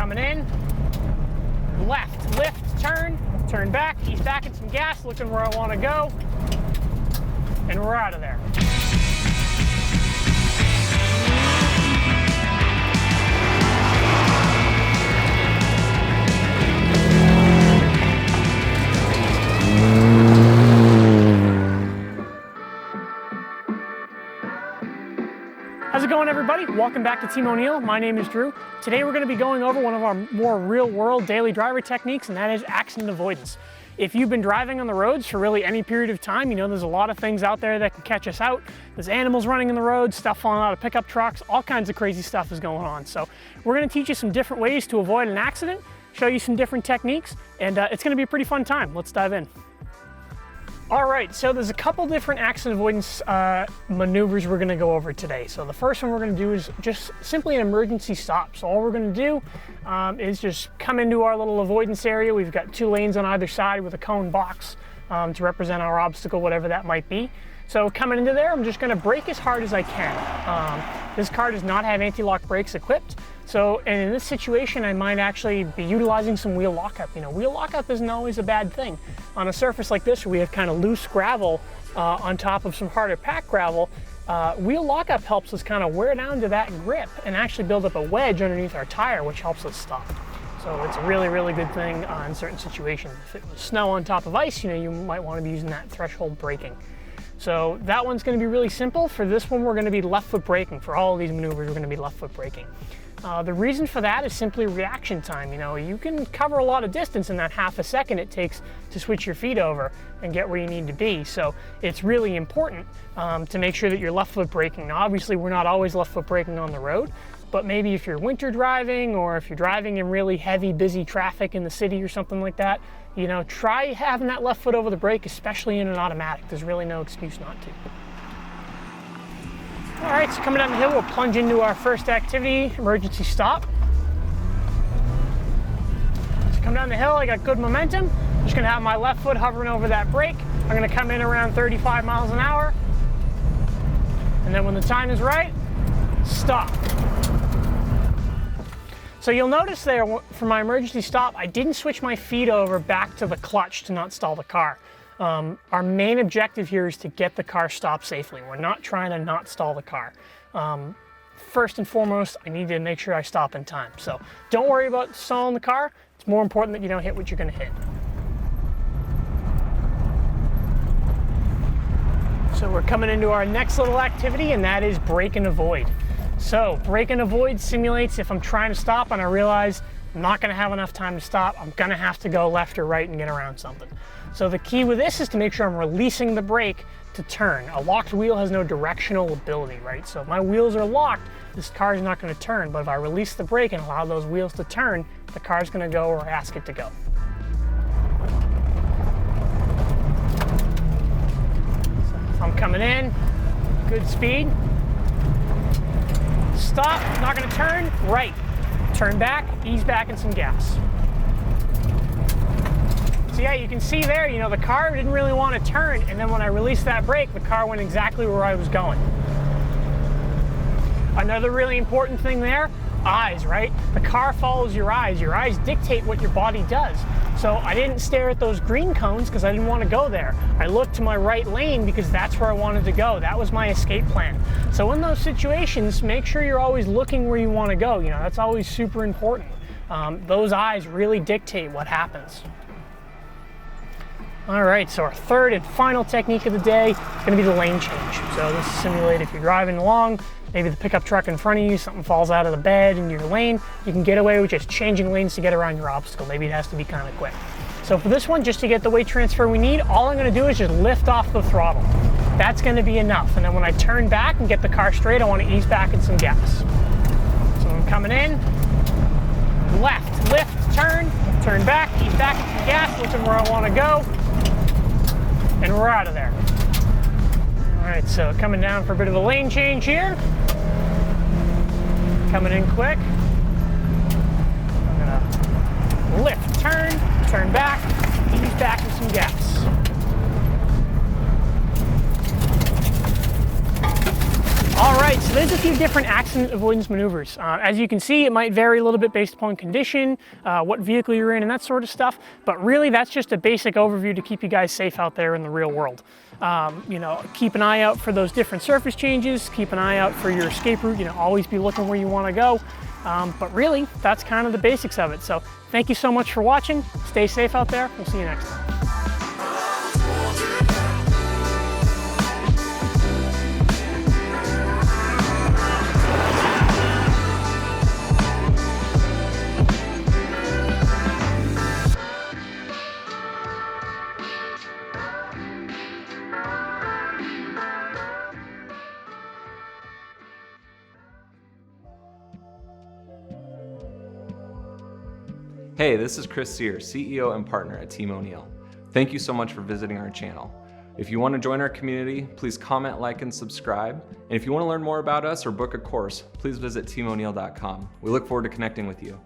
coming in, left, lift, turn back, ease back in some gas, looking where I want to go, and we're out of there. How's it going, everybody? Welcome back to Team O'Neill. My name is Drew. Today we're going to be going over one of our more real-world daily driver techniques, and that is accident avoidance. If you've been driving on the roads for really any period of time, you know there's a lot of things out there that can catch us out. There's animals running in the road, stuff falling out of pickup trucks, all kinds of crazy stuff is going on. So we're going to teach you some different ways to avoid an accident, show you some different techniques, and it's going to be a pretty fun time. Let's dive in. All right, so there's a couple different accident avoidance maneuvers we're gonna go over today. So the first one we're gonna do is just simply an emergency stop. So all we're gonna do is just come into our little avoidance area. We've got 2 lanes on either side with a cone box to represent our obstacle, whatever that might be. So coming into there, I'm just gonna brake as hard as I can. This car does not have anti-lock brakes equipped. So, and in this situation, I might actually be utilizing some wheel lockup. You know, wheel lockup isn't always a bad thing. On a surface like this, where we have kind of loose gravel on top of some harder packed gravel, wheel lockup helps us kind of wear down to that grip and actually build up a wedge underneath our tire, which helps us stop. So it's a really, really good thing in certain situations. If it was snow on top of ice, you know, you might want to be using that threshold braking. So that one's going to be really simple. For this one, we're going to be left foot braking. For all of these maneuvers, we're going to be left foot braking. The reason for that is simply reaction time. You know, you can cover a lot of distance in that half a second it takes to switch your feet over and get where you need to be. So it's really important to make sure that you're left foot braking. Now, obviously, we're not always left foot braking on the road, but maybe if you're winter driving or if you're driving in really heavy, busy traffic in the city or something like that, you know, try having that left foot over the brake, especially in an automatic. There's really no excuse not to. All right, so coming down the hill, we'll plunge into our first activity, emergency stop. So come down the hill, I got good momentum. I'm just gonna have my left foot hovering over that brake. I'm gonna come in around 35 miles an hour. And then when the time is right, stop. So you'll notice there, for my emergency stop, I didn't switch my feet over back to the clutch to not stall the car. Our main objective here is to get the car stopped safely. We're not trying to not stall the car. First and foremost, I need to make sure I stop in time. So don't worry about stalling the car. It's more important that you don't hit what you're going to hit. So we're coming into our next little activity, and that is brake and avoid. So brake and avoid simulates if I'm trying to stop and I realize I'm not going to have enough time to stop, I'm going to have to go left or right and get around something. So the key with this is to make sure I'm releasing the brake to turn. A locked wheel has no directional ability, right? So if my wheels are locked, this car is not going to turn, but if I release the brake and allow those wheels to turn, the car is going to go where I ask it to go. So if I'm coming in, good speed, stop, not going to turn, right. Turn back, ease back in some gas. So yeah, you can see there, you know, the car didn't really want to turn, and then when I released that brake, the car went exactly where I was going. Another really important thing there, eyes, right? The car follows your eyes. Your eyes dictate what your body does. So I didn't stare at those green cones because I didn't want to go there. I looked to my right lane because that's where I wanted to go. That was my escape plan. So in those situations, make sure you're always looking where you want to go. You know, that's always super important. Those eyes really dictate what happens. All right, so our third and final technique of the day is going to be the lane change. So this is simulate if you're driving along, maybe the pickup truck in front of you, something falls out of the bed into your lane, you can get away with just changing lanes to get around your obstacle. Maybe it has to be kind of quick. So for this one, just to get the weight transfer we need, all I'm going to do is just lift off the throttle. That's going to be enough. And then when I turn back and get the car straight, I want to ease back in some gas. So I'm coming in, left, lift, turn back, ease back in some gas, looking where I want to go. And we're out of there. All right, so coming down for a bit of a lane change here. Coming in quick. I'm gonna lift, turn back, ease back with some gas. All right, so there's a few different accident accident avoidance maneuvers. As you can see, it might vary a little bit based upon condition, what vehicle you're in and that sort of stuff, but really that's just a basic overview to keep you guys safe out there in the real world. You know, keep an eye out for those different surface changes, keep an eye out for your escape route, you know, always be looking where you want to go. But really, that's kind of the basics of it. So thank you so much for watching. Stay safe out there. We'll see you next time. Hey, this is Chris Sear, CEO and partner at Team O'Neill. Thank you so much for visiting our channel. If you want to join our community, please comment, like, and subscribe. And if you want to learn more about us or book a course, please visit teamoneil.com. We look forward to connecting with you.